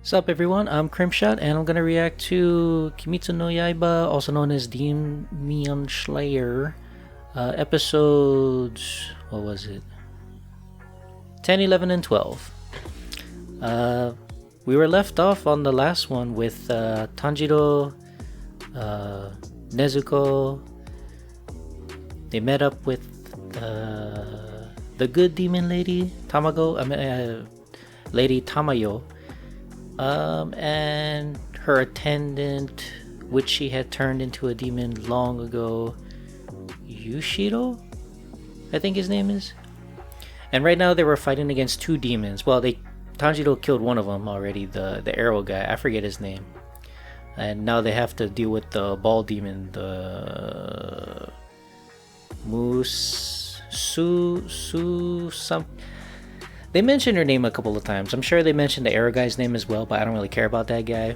What's up everyone, I'm Crimshot and I'm gonna react to Kimetsu no Yaiba, also known as Demon Slayer, episodes, what was it? 10, 11, and 12. We were left off on the last one with Tanjiro, Nezuko. They met up with the good demon lady, Lady Tamayo. And her attendant, which she had turned into a demon long ago, Yushiro, I think his name is. And right now they were fighting against two demons. Well, Tanjiro killed one of them already, the arrow guy. I forget his name. And now they have to deal with the ball demon, the They mentioned her name a couple of times. I'm sure they mentioned the arrow guy's name as well, but I don't really care about that guy.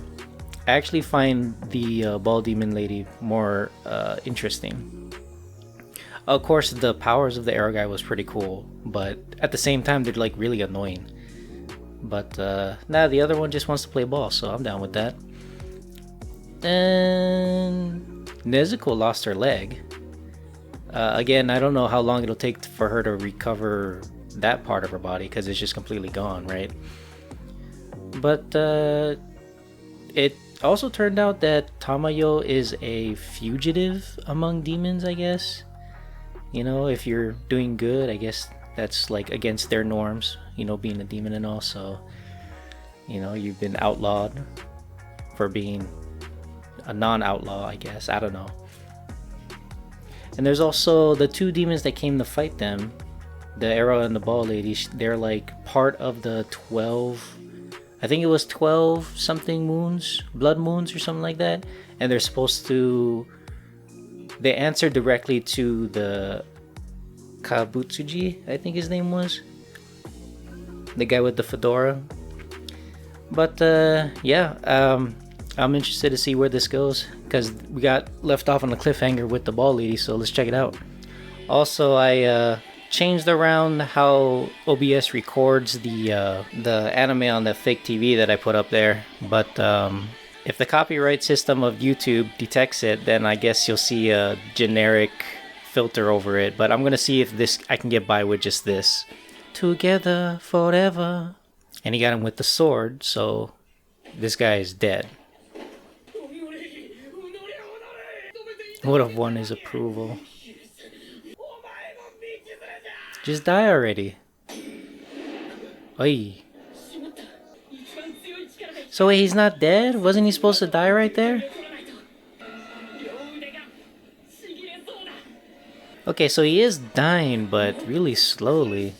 I actually find the ball demon lady more interesting. Of course, the powers of the arrow guy was pretty cool, but at the same time, they're like really annoying. But nah, the other one just wants to play ball, so I'm down with that. And Nezuko lost her leg. Again, I don't know how long it'll take for her to recover that part of her body, because it's just completely gone, right? But it also turned out that Tamayo is a fugitive among demons, I guess. You know, if you're doing good, I guess that's like against their norms, you know, being a demon and all. So, you know, you've been outlawed for being a non-outlaw, I guess. I don't know. And there's also the two demons that came to fight them, the arrow and the ball lady. They're like part of the 12, I think it was 12 something moons, blood moons or something like that. And they're supposed to, they answer directly to the Kabutsuji, I think his name was, the guy with the fedora. But yeah, I'm interested to see where this goes, because we got left off on the cliffhanger with the ball lady, so let's check it out. Also, I changed around how OBS records the anime on the fake TV that I put up there, but if the copyright system of YouTube detects it, then I guess you'll see a generic filter over it. But I'm gonna see if I can get by with just this. Together forever. And he got him with the sword, so this guy is dead. Would have won his approval. Just die already. Oi. So wait, he's not dead? Wasn't he supposed to die right there? Okay, so he is dying, but really slowly.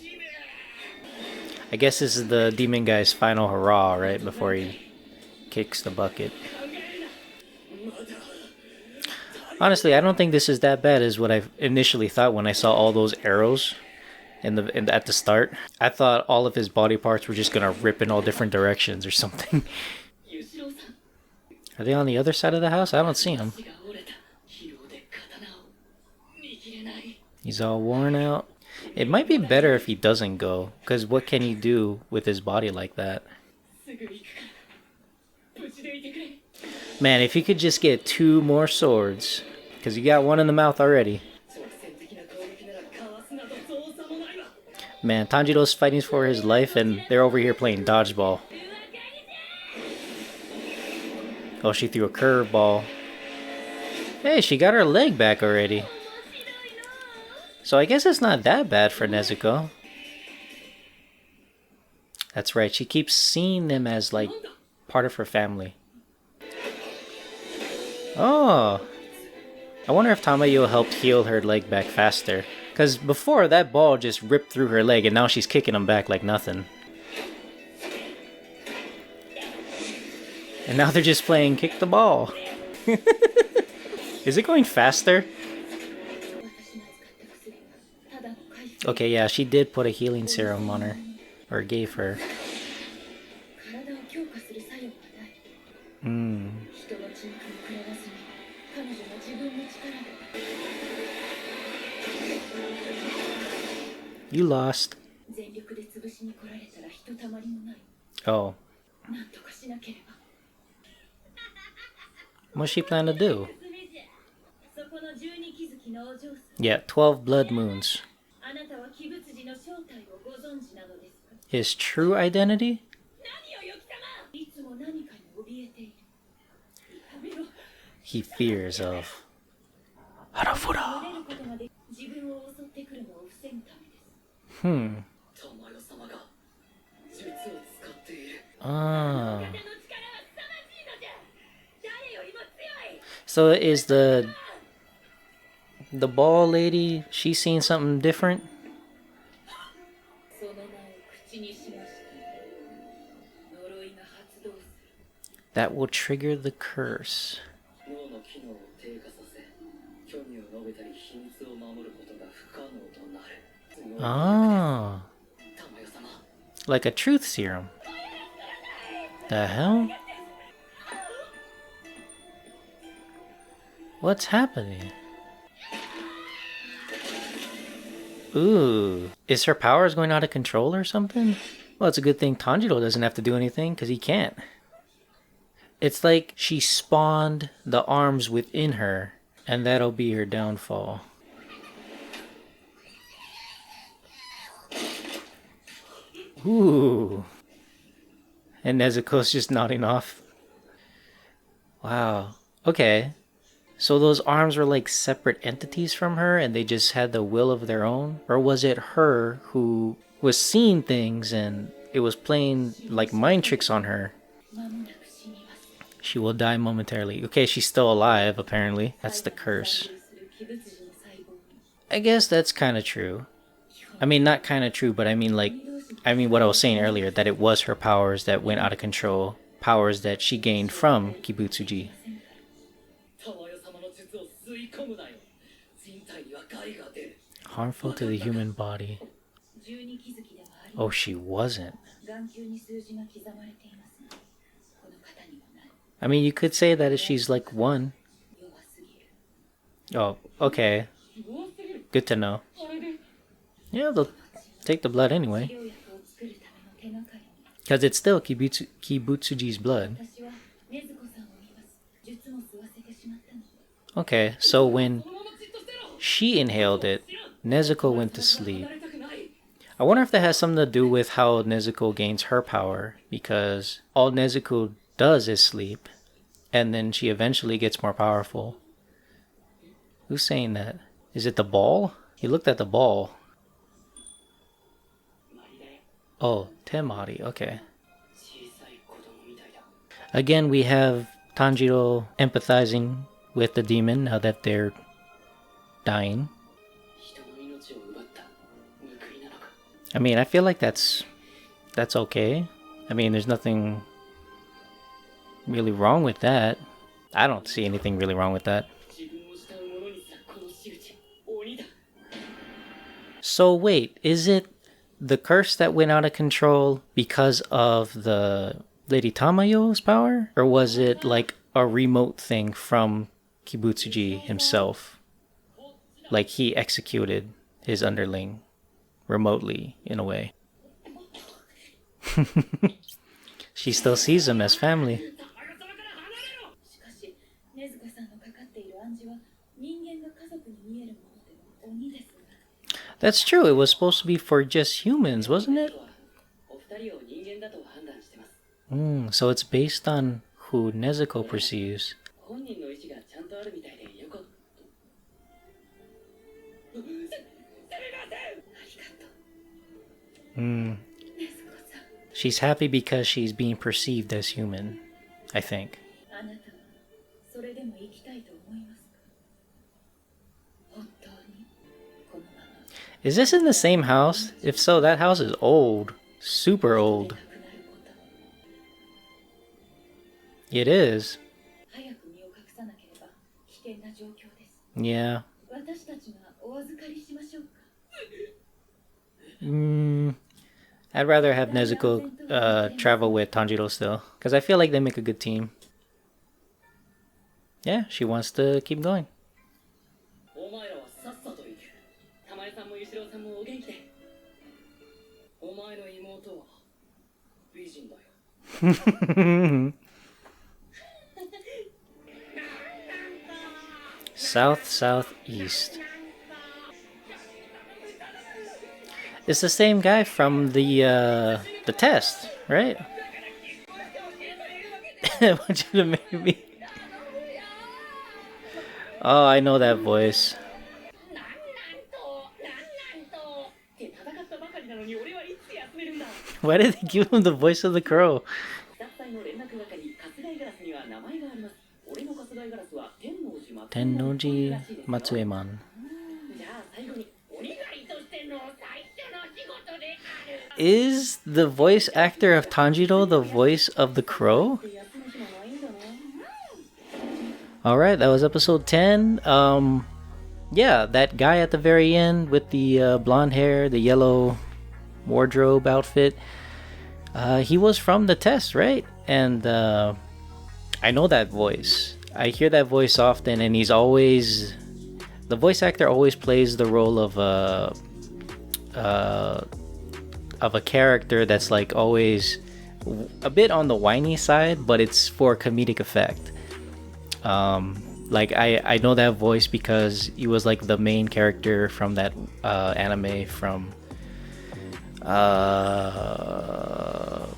I guess this is the demon guy's final hurrah, right? Before he kicks the bucket. Honestly, I don't think this is that bad as what I initially thought when I saw all those arrows at the start. I thought all of his body parts were just gonna rip in all different directions or something. Are they on the other side of the house? I don't see him. He's all worn out. It might be better if he doesn't go, because what can he do with his body like that? Man, if he could just get 2 more swords, because you got one in the mouth already. Man, Tanjiro's fighting for his life and they're over here playing dodgeball. Oh, she threw a curveball. Hey, she got her leg back already. So I guess it's not that bad for Nezuko. That's right, she keeps seeing them as like part of her family. Oh, I wonder if Tamayo helped heal her leg back faster. Because before, that ball just ripped through her leg and now she's kicking him back like nothing. And now they're just playing kick the ball. Is it going faster? Okay, yeah, she did put a healing serum on her. Or gave her. You lost. Oh. What's she plan to do? Yeah, 12 blood moons. His true identity? He fears of Harafura. Ah. So is the ball lady, she seen something different? That will trigger the curse. Ah. Like a truth serum. The hell? What's happening? Ooh. Is her powers going out of control or something? Well, it's a good thing Tanjiro doesn't have to do anything, because he can't. It's like she spawned the arms within her, and that'll be her downfall. Ooh. And Nezuko's just nodding off. Wow. Okay. So those arms were like separate entities from her and they just had the will of their own? Or was it her who was seeing things and it was playing like mind tricks on her? She will die momentarily. Okay, she's still alive apparently. That's the curse. I guess that's kind of true. I mean, not kind of true, but I mean what I was saying earlier, that it was her powers that went out of control. Powers that she gained from Kibutsuji. Harmful to the human body. Oh, she wasn't. I mean, you could say that she's like one. Oh, okay. Good to know. Yeah, they'll take the blood anyway. Because it's still Kibutsuji's blood. Okay, so when she inhaled it, Nezuko went to sleep. I wonder if that has something to do with how Nezuko gains her power, because all Nezuko does is sleep, and then she eventually gets more powerful. Who's saying that? Is it the ball? He looked at the ball. Oh, Temari, okay. Again, we have Tanjiro empathizing with the demon now that they're dying. I mean, I feel like that's okay. I mean, there's nothing really wrong with that. I don't see anything really wrong with that. So wait, is it the curse that went out of control because of the Lady Tamayo's power? Or was it like a remote thing from Kibutsuji himself? Like he executed his underling remotely, in a way. She still sees him as family. That's true, it was supposed to be for just humans, wasn't it? So it's based on who Nezuko perceives. She's happy because she's being perceived as human, I think. Is this in the same house? If so, that house is old. Super old. It is. Yeah. I'd rather have Nezuko travel with Tanjiro still, because I feel like they make a good team. Yeah, she wants to keep going. South southeast. It's the same guy from the test, right? I want you to make me. Oh, I know that voice. Why did they give him the voice of the crow? Tennoji Matsueman. Is the voice actor of Tanjiro the voice of the crow? Alright, that was episode 10. Yeah, that guy at the very end with the blonde hair, the yellow wardrobe outfit. He was from the test, right? And I know that voice. I hear that voice often, and he's always... The voice actor always plays the role of a character that's like always a bit on the whiny side, but it's for comedic effect. Like I know that voice because he was like the main character from that anime from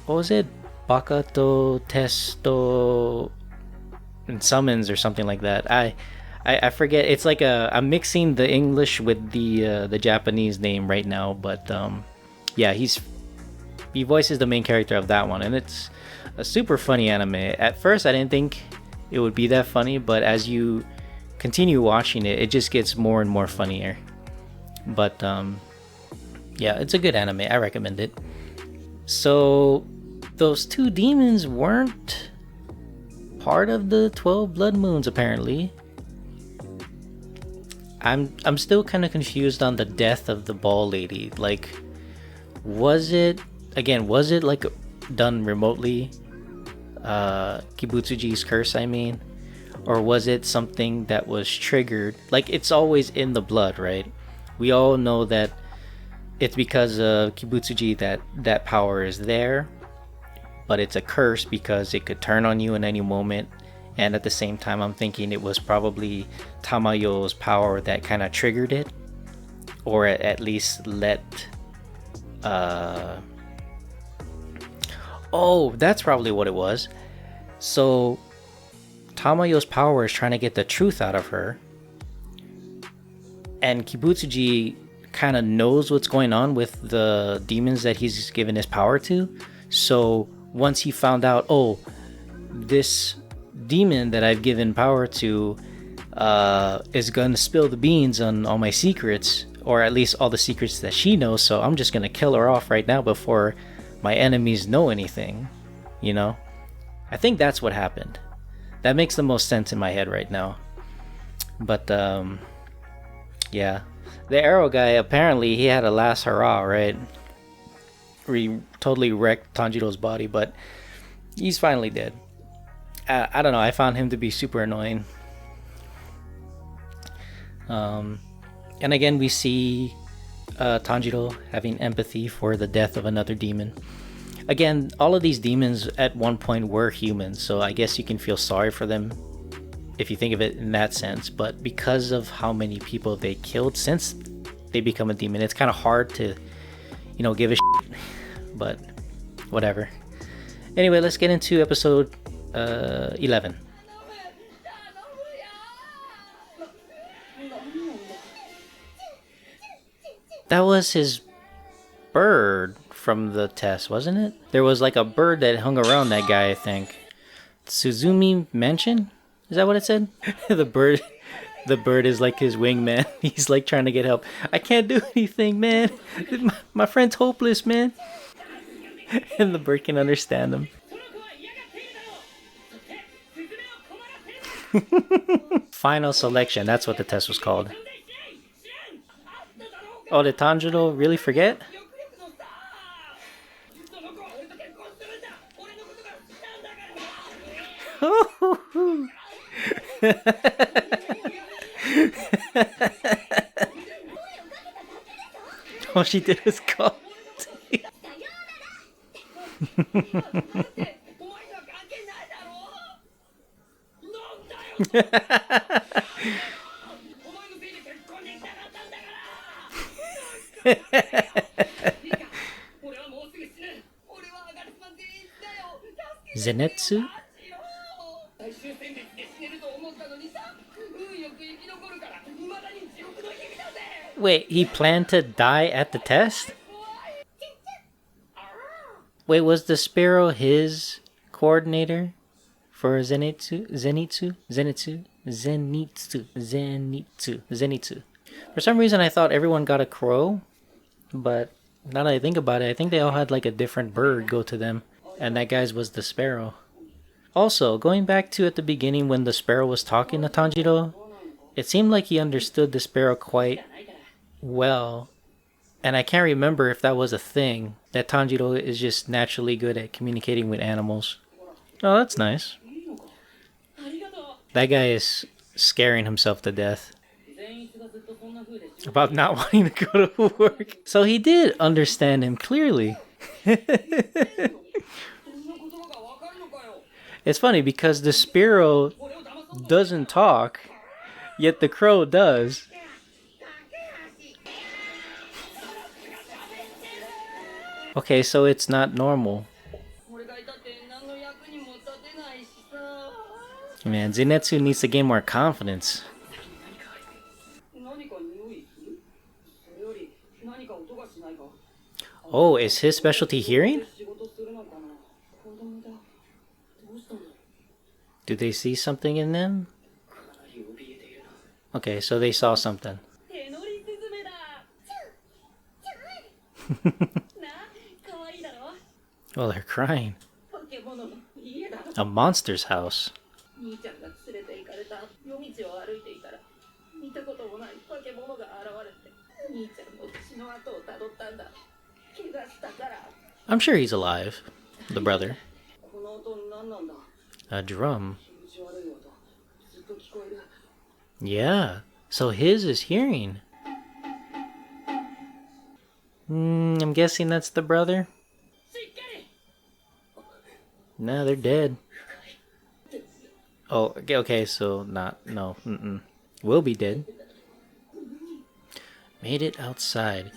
what was it? Bakato Testo and Summons or something like that. I forget. It's like I'm mixing the English with the Japanese name right now, but yeah, he voices the main character of that one, and it's a super funny anime. At first, I didn't think it would be that funny, but as you continue watching it, it just gets more and more funnier. But yeah, it's a good anime. I recommend it. So those two demons weren't part of the 12 blood moons, apparently. I'm still kind of confused on the death of the ball lady. Like, was it like done remotely? Kibutsuji's curse, I mean, or was it something that was triggered? Like, it's always in the blood, right? We all know that it's because of Kibutsuji that power is there, but it's a curse because it could turn on you in any moment. And at the same time, I'm thinking it was probably Tamayo's power that kind of triggered it, or at least let oh, that's probably what it was. So Tamayo's power is trying to get the truth out of her, and Kibutsuji kind of knows what's going on with the demons that he's given his power to. So once he found out, oh, this demon that I've given power to is gonna spill the beans on all my secrets, or at least all the secrets that she knows, so I'm just gonna kill her off right now before my enemies know anything, you know? I think that's what happened. That makes the most sense in my head right now. But yeah, the arrow guy, apparently he had a last hurrah, right? He totally wrecked Tanjiro's body, but he's finally dead. I don't know, I found him to be super annoying. And again, we see Tanjiro having empathy for the death of another demon. Again, all of these demons at one point were humans, so I guess you can feel sorry for them if you think of it in that sense. But because of how many people they killed since they become a demon, it's kind of hard to, you know, give a shit. But whatever. Anyway, let's get into episode 11. That was his bird from the test, wasn't it? There was like a bird that hung around that guy, I think. Suzumi Mansion? Is that what it said? the bird is like his wingman. He's like trying to get help. I can't do anything, man. My friend's hopeless, man. And the bird can understand him. Final selection, that's what the test was called. Oh, did Tanjiro really forget? All she did was call. Zenitsu? Wait, he planned to die at the test? Wait, was the sparrow his coordinator for Zenitsu? Zenitsu. For some reason, I thought everyone got a crow, but now that I think about it, I think they all had like a different bird go to them, and that guy's was the sparrow. Also, going back to at the beginning when the sparrow was talking to Tanjiro, it seemed like he understood the sparrow quite well, and I can't remember if that was a thing, that Tanjiro is just naturally good at communicating with animals. Oh, that's nice. That guy is scaring himself to death about not wanting to go to work. So he did understand him clearly. It's funny because the sparrow doesn't talk, yet the crow does. Okay, so it's not normal. Man, Zenitsu needs to gain more confidence. Oh, is his specialty hearing? Do they see something in them? Okay, so they saw something. Well, they're crying. A monster's house. I'm sure he's alive. The brother. A drum. Yeah. So his is hearing. I'm guessing that's the brother. No, they're dead. Oh, okay, so no. Will be dead. Made it outside.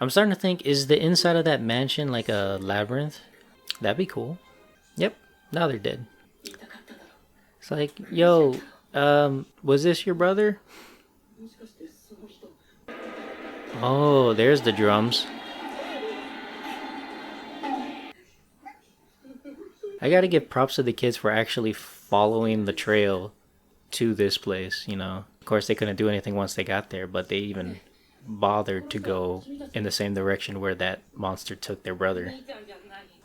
I'm starting to think, is the inside of that mansion like a labyrinth? That'd be cool. Yep, now they're dead. It's like, yo, was this your brother? Oh, there's the drums. I gotta give props to the kids for actually following the trail to this place, you know. Of course, they couldn't do anything once they got there, but they even bothered to go in the same direction where that monster took their brother.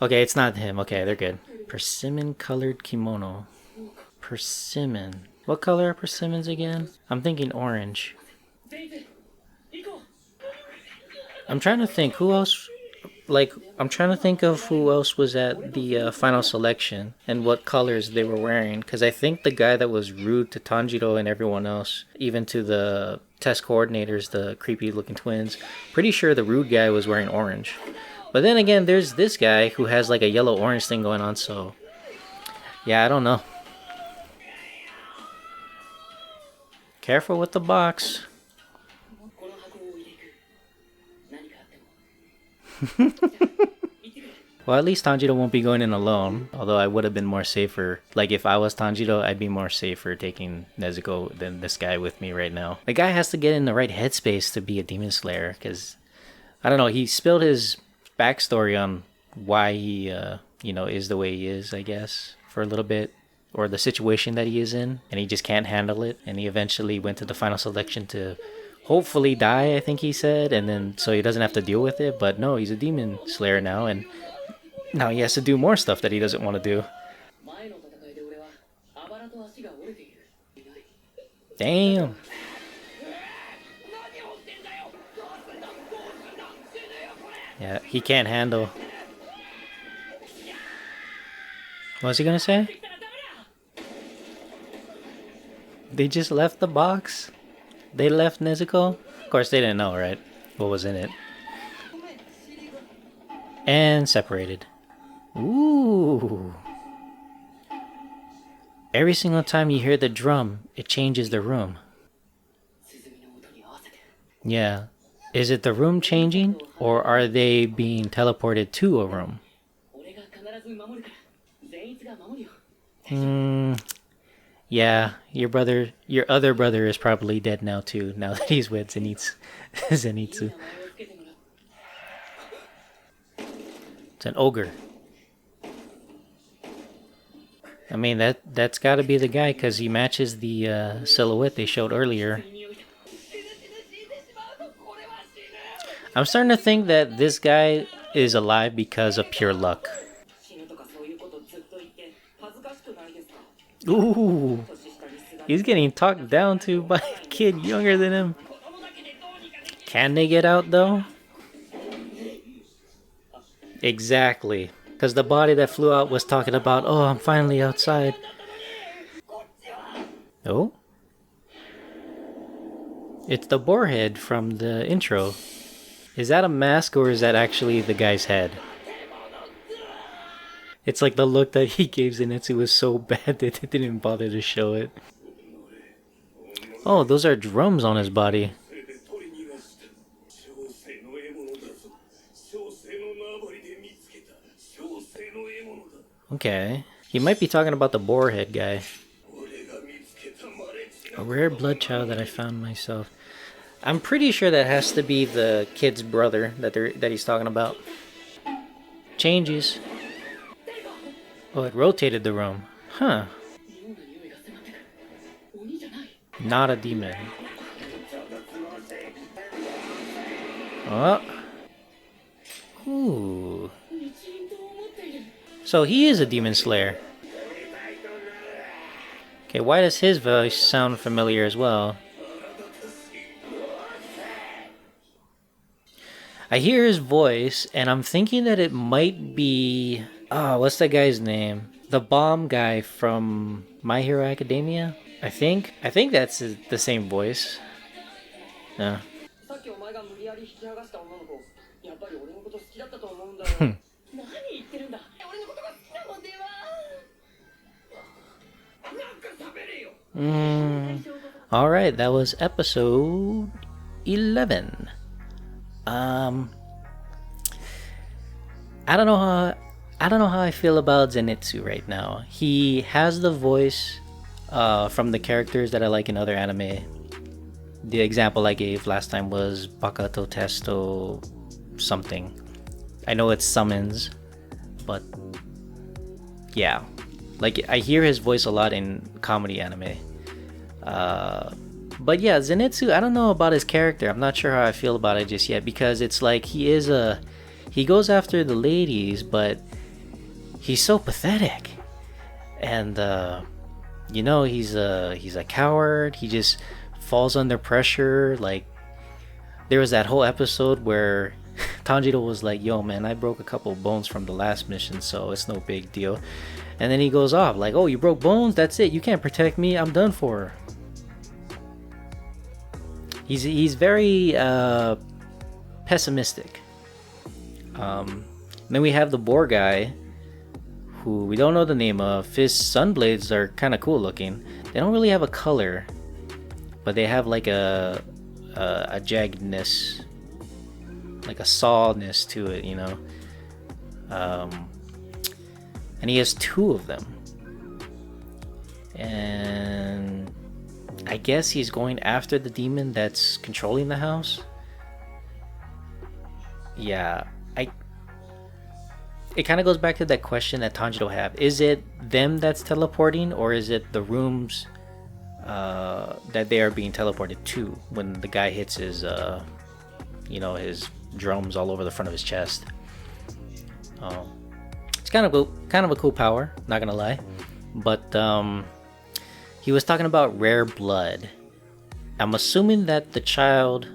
Okay, it's not him. Okay, they're good. Persimmon colored kimono. Persimmon. What color are persimmons again? I'm thinking orange. I'm trying to think who else. I'm trying to think of who else was at the final selection and what colors they were wearing. Because I think the guy that was rude to Tanjiro and everyone else, even to the test coordinators, the creepy looking twins, pretty sure the rude guy was wearing orange. But then again, there's this guy who has like a yellow-orange thing going on, so yeah, I don't know. Careful with the box. Well, at least Tanjiro won't be going in alone. Although I would have been more safer. Like, if I was Tanjiro, I'd be more safer taking Nezuko than this guy with me right now. The guy has to get in the right headspace to be a demon slayer. Because, I don't know, he spilled his backstory on why he, is the way he is, I guess, for a little bit. Or the situation that he is in. And he just can't handle it. And he eventually went to the final selection to hopefully die, I think he said. And then, so he doesn't have to deal with it. But no, he's a demon slayer now. And now he has to do more stuff that he doesn't want to do. Damn. Yeah, he can't handle. What was he gonna say? They just left the box? They left Nezuko? Of course they didn't know, right? What was in it. And separated. Ooh. Every single time you hear the drum, it changes the room. Yeah. Is it the room changing, or are they being teleported to a room? Yeah, your other brother is probably dead now too, now that he's with Zenitsu. It's an ogre. I mean, that's got to be the guy because he matches the silhouette they showed earlier. I'm starting to think that this guy is alive because of pure luck. Ooh, he's getting talked down to by a kid younger than him. Can they get out though? Exactly. Because the body that flew out was talking about, oh, I'm finally outside. Oh? It's the boar head from the intro. Is that a mask or is that actually the guy's head? It's like the look that he gave Zenitsu was so bad that they didn't bother to show it. Oh, those are drums on his body. Okay. He might be talking about the boar head guy. A rare blood child that I found myself. I'm pretty sure that has to be the kid's brother that he's talking about. Changes. Oh, it rotated the room. Huh. Not a demon. Oh. Ooh. So he is a demon slayer. Okay, why does his voice sound familiar as well? I hear his voice, and I'm thinking that it might be... Oh, what's that guy's name? The bomb guy from My Hero Academia? I think that's the same voice. Yeah. Alright, that was episode 11. I don't know how I feel about Zenitsu right now. He has the voice from the characters that I like in other anime. The example I gave last time was Bakato Testo something. I know it's summons, but yeah. Like, I hear his voice a lot in comedy anime. But yeah, Zenitsu, I don't know about his character. I'm not sure how I feel about it just yet, because it's like he goes after the ladies, but he's so pathetic. And he's a coward. He just falls under pressure. Like, there was that whole episode where Tanjiro was like, yo man, I broke a couple bones from the last mission, so it's no big deal. And then he goes off like, oh, you broke bones? That's it, you can't protect me, I'm done for. He's very pessimistic. Then we have the boar guy, who we don't know the name of. His sunblades are kind of cool looking. They don't really have a color, but they have like a jaggedness, like a sawness to it, you know. And he has two of them. And I guess he's going after the demon that's controlling the house. Yeah, it kind of goes back to that question that Tanjiro had. Is it them that's teleporting, or is it the rooms that they are being teleported to when the guy hits his his drums all over the front of his chest? It's kind of a cool power, not gonna lie. But he was talking about rare blood. I'm assuming that the child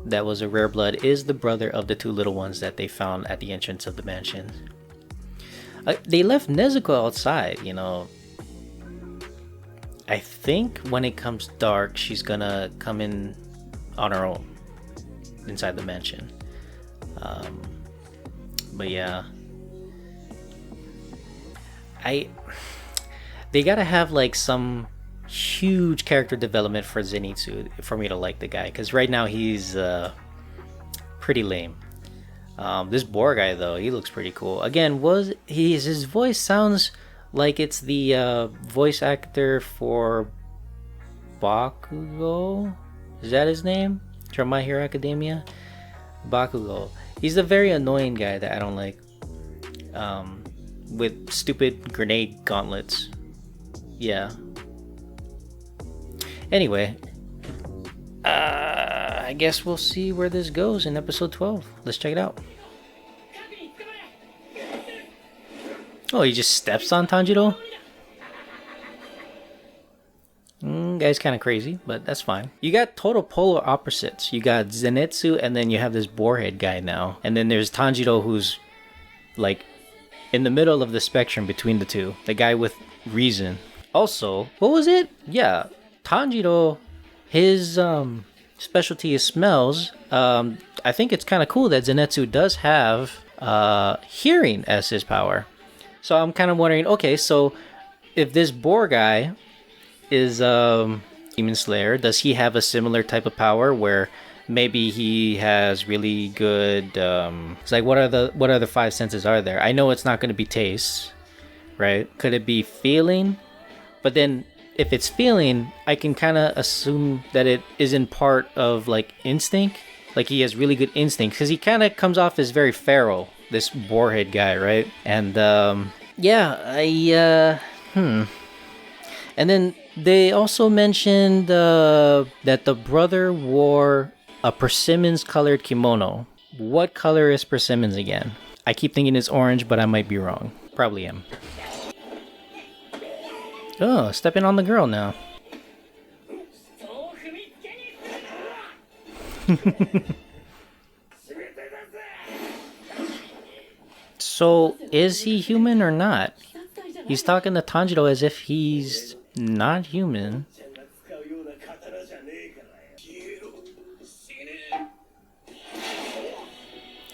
that was a rare blood is the brother of the two little ones that they found at the entrance of the mansion. They left Nezuko outside, you know. I think when it comes dark, she's gonna come in on her own inside the mansion. But yeah, They gotta have like some huge character development for Zenitsu for me to like the guy, because right now he's pretty lame. This Boar guy though, he looks pretty cool. Again, his voice sounds like it's the voice actor for Bakugo? Is that his name? From My Hero Academia? Bakugo. He's a very annoying guy that I don't like. With stupid grenade gauntlets. Yeah. Anyway, I guess we'll see where this goes in episode 12. Let's check it out. Oh, he just steps on Tanjiro? Guy's kind of crazy, but that's fine. You got total polar opposites. You got Zenitsu, and then you have this boarhead guy now. And then there's Tanjiro, who's like in the middle of the spectrum between the two. The guy with reason. Also, what was it? Yeah, Tanjiro, his specialty is smells. I think it's kind of cool that Zenitsu does have hearing as his power. So I'm kind of wondering, okay, so if this boar guy is Demon Slayer, does he have a similar type of power where maybe he has really good it's like, what other five senses are there? I know it's not going to be taste, right? Could it be feeling? But then if it's feeling, I can kind of assume that it isn't part of like instinct. Like he has really good instinct, because he kind of comes off as very feral, this boarhead guy, right? And yeah, and then they also mentioned that the brother wore a persimmons colored kimono. What color is persimmons again? I keep thinking it's orange, but I might be wrong. Probably am. Oh, stepping on the girl now. So, is he human or not? He's talking to Tanjiro as if he's not human.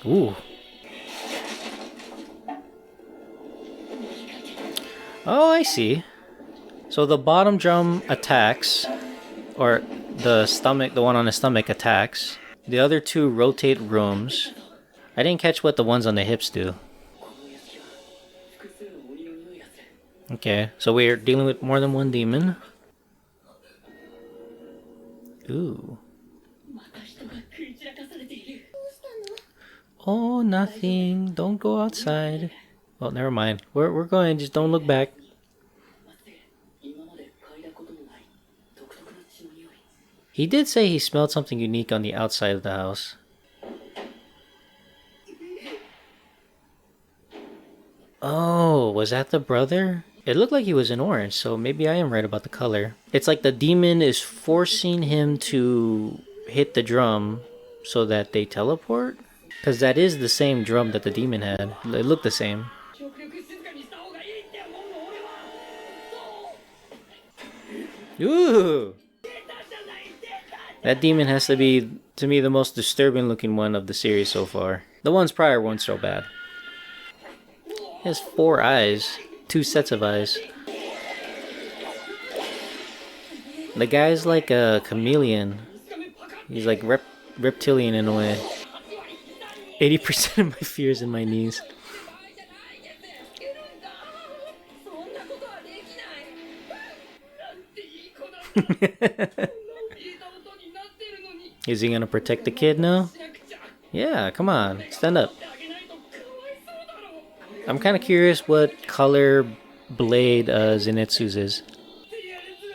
Ooh. Oh, I see. So the bottom drum attacks, or the one on the stomach attacks. The other two rotate rooms. I didn't catch what the ones on the hips do. Okay, so we're dealing with more than one demon. Ooh. Oh, nothing. Don't go outside. Oh, never mind. We're going. Just don't look back. He did say he smelled something unique on the outside of the house. Oh, was that the brother? It looked like he was in orange, so maybe I am right about the color. It's like the demon is forcing him to hit the drum so that they teleport? Because that is the same drum that the demon had. It looked the same. Ooh! That demon has to be, to me, the most disturbing looking one of the series so far. The ones prior weren't so bad. He has 4 eyes. 2 sets of eyes. The guy's like a chameleon. He's like reptilian in a way. 80% of my fear is in my knees. Is he gonna protect the kid now? Yeah, come on, stand up. I'm kind of curious what color blade Zenitsu's is.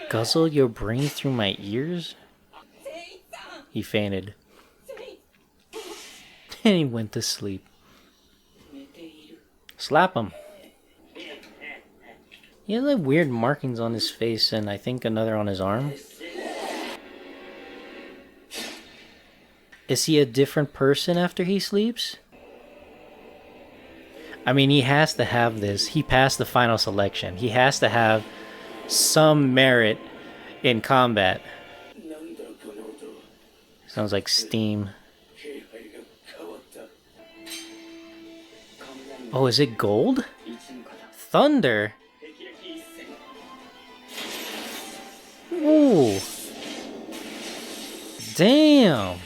Guzzle your brain through my ears? He fainted. And he went to sleep. Slap him. He has like weird markings on his face and I think another on his arm. Is he a different person after he sleeps? I mean, he has to have this. He passed the final selection. He has to have some merit in combat. Sounds like steam. Oh, is it gold? Thunder? Ooh. Damn.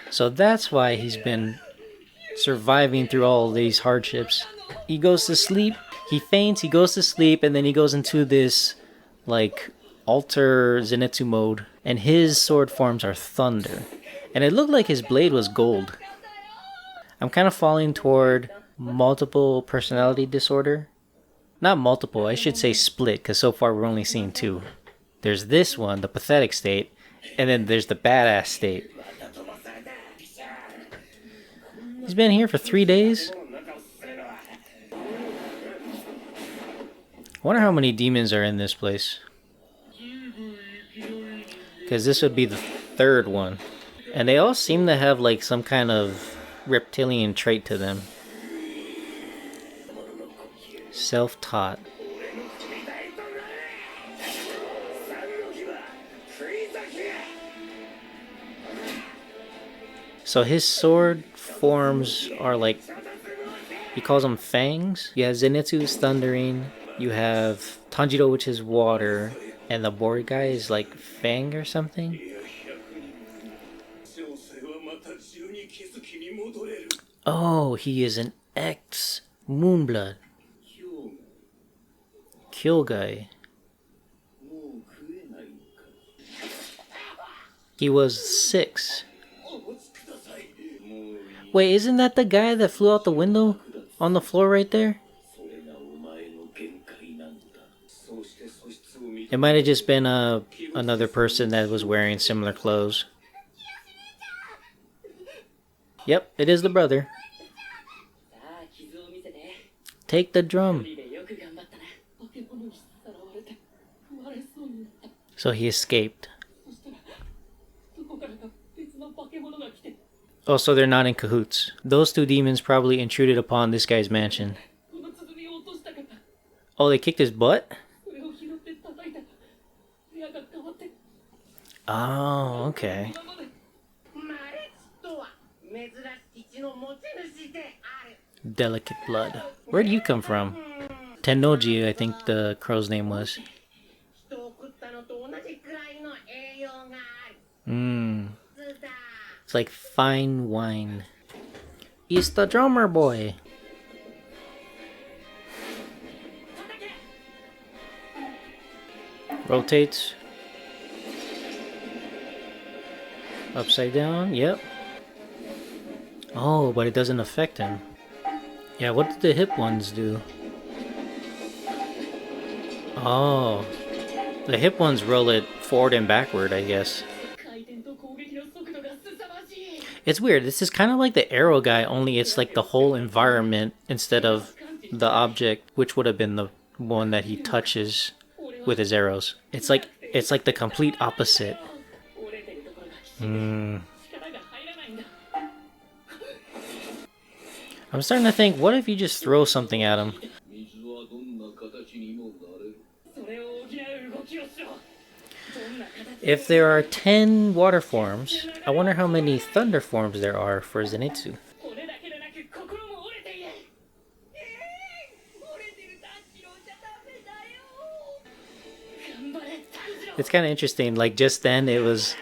So that's why he's been surviving through all these hardships. He goes to sleep, he faints, he goes to sleep, and then he goes into this like alter Zenitsu mode, and his sword forms are thunder. And it looked like his blade was gold. I'm kind of falling toward multiple personality disorder. Not multiple, I should say split, because so far we're only seeing two. There's this one, the pathetic state, and then there's the badass state. He's been here for 3 days. I wonder how many demons are in this place. Because this would be the third one. And they all seem to have like some kind of reptilian trait to them. Self-taught. So his sword forms are like, he calls them fangs. You have Zenitsu's thundering, you have Tanjiro, which is water, and the BOAR guy is like fang or something. Oh, he is an ex-Moonblood. Kill guy. He was 6. Wait, isn't that the guy that flew out the window on the floor right there? It might have just been another person that was wearing similar clothes. Yep, it is the brother. Take the drum. So he escaped. Oh, so they're not in cahoots. Those two demons probably intruded upon this guy's mansion. Oh, they kicked his butt? Oh, okay. Delicate blood. Where do you come from? Tennoji, I think the crow's name was. It's like fine wine. He's the drummer boy. Rotates. Upside down, yep. Oh, but it doesn't affect him. Yeah, what did the hip ones do? Oh. The hip ones roll it forward and backward, I guess. It's weird. This is kind of like the arrow guy, only it's like the whole environment instead of the object, which would have been the one that he touches with his arrows. It's like the complete opposite. I'm starting to think, what if you just throw something at him? If there are 10 water forms, I wonder how many thunder forms there are for Zenitsu. It's kind of interesting, like just then it was,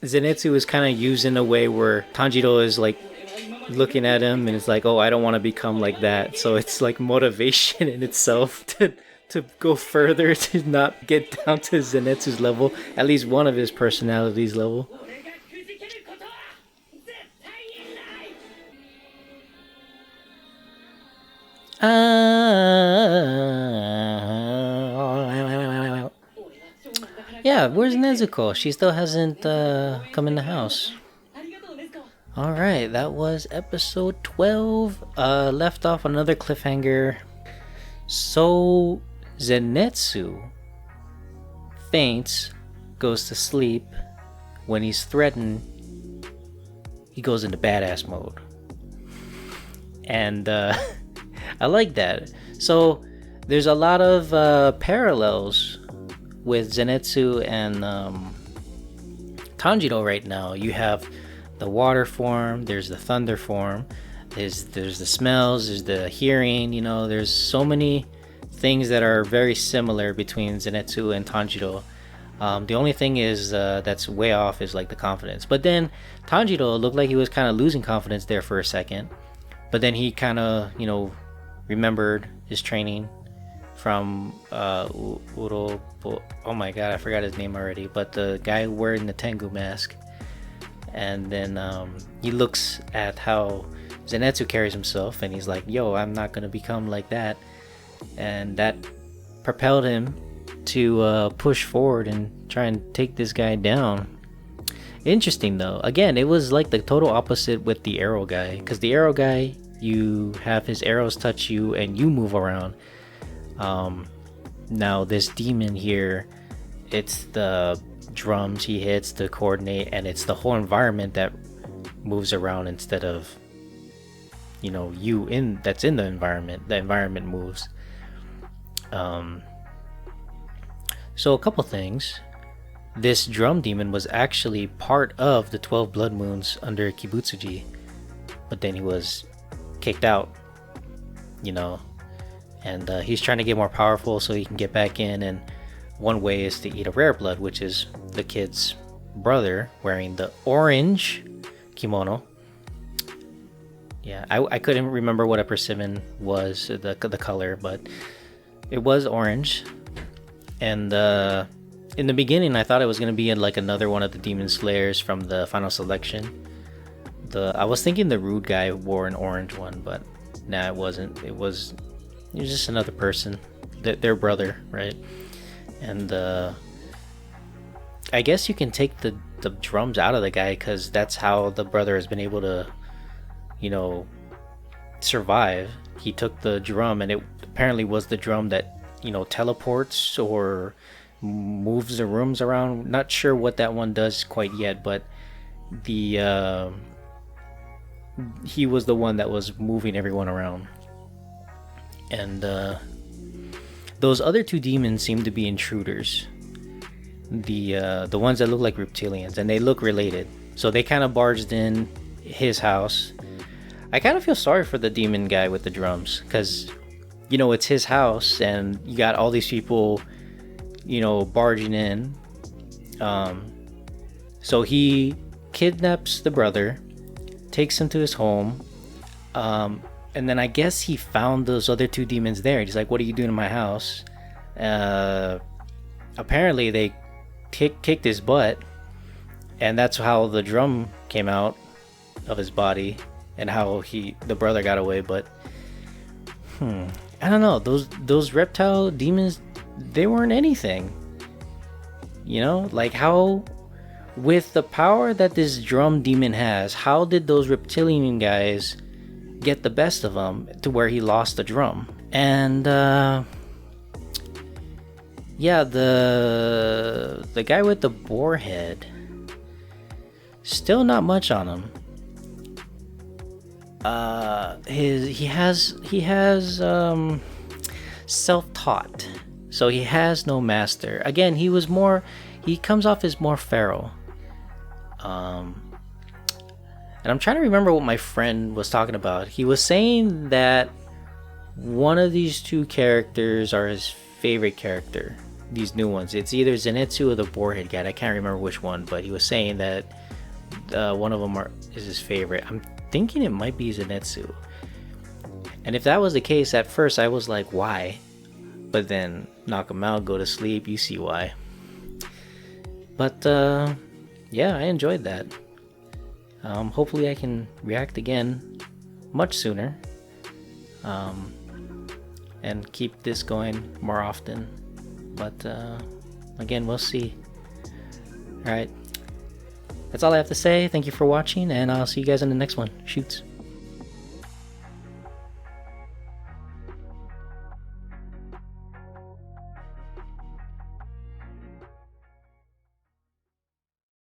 Zenitsu was kind of used in a way where Tanjiro is like looking at him and it's like, oh, I don't want to become like that. So it's like motivation in itself to go further, to not get down to Zenitsu's level, at least one of his personalities level. Yeah, where's Nezuko? She still hasn't come in the house. Alright, that was episode 12. Left off another cliffhanger. So Zenitsu faints, goes to sleep. When he's threatened, he goes into badass mode. And I like that. So there's a lot of parallels with Zenitsu and Tanjiro right now. You have the water form, there's the thunder form, there's the smells, there's the hearing, you know, there's so many things that are very similar between Zenitsu and Tanjiro. The only thing is that's way off is like the confidence. But then Tanjiro looked like he was kind of losing confidence there for a second. But then he kind of, remembered his training from oh my god, I forgot his name already. But the guy wearing the Tengu mask. And then he looks at how Zenitsu carries himself, and he's like, yo, I'm not going to become like that. And that propelled him to push forward and try and take this guy down. Interesting though, again, it was like the total opposite with the arrow guy, because the arrow guy, you have his arrows touch you and you move around. Now this demon here, it's the drums he hits to coordinate, and it's the whole environment that moves around instead of that's in the environment moves. So a couple things. This drum demon was actually part of the 12 blood moons under Kibutsuji, but then he was kicked out, and he's trying to get more powerful so he can get back in, and one way is to eat a rare blood, which is the kid's brother wearing the orange kimono. Yeah, I couldn't remember what a persimmon was, the color, but it was orange. And in the beginning, I thought it was going to be like another one of the demon slayers from the final selection. I was thinking the rude guy wore an orange one, but nah, it wasn't. It was just another person, their brother, right? And I guess you can take the drums out of the guy, because that's how the brother has been able to, survive. He took the drum, and it apparently was the drum that, teleports or moves the rooms around. Not sure what that one does quite yet, but he was the one that was moving everyone around. And those other two demons seem to be intruders. The ones that look like reptilians, and they look related. So they kind of barged in his house. I kind of feel sorry for the demon guy with the drums, because it's his house, and you got all these people, barging in. So he kidnaps the brother, takes him to his home, and then I guess he found those other two demons there. He's like, what are you doing in my house? Apparently they kicked his butt, and that's how the drum came out of his body, and how the brother got away. But I don't know, those reptile demons, they weren't anything, like how, with the power that this drum demon has, how did those reptilian guys get the best of him to where he lost the drum? And yeah, the guy with the boar head, still not much on him. He has self-taught, so he has no master. Again, he comes off as more feral. And I'm trying to remember what my friend was talking about. He was saying that one of these two characters are his favorite character, these new ones. It's either Zenitsu or the boarhead guy. I can't remember which one, but he was saying that one of them is his favorite. I'm thinking it might be Zenitsu. And if that was the case, at first I was like, why? But then knock him out, go to sleep, you see why. But yeah, I enjoyed that. Hopefully I can react again much sooner, and keep this going more often. But again, we'll see. Alright, that's all I have to say. Thank you for watching, and I'll see you guys in the next one. Shoots.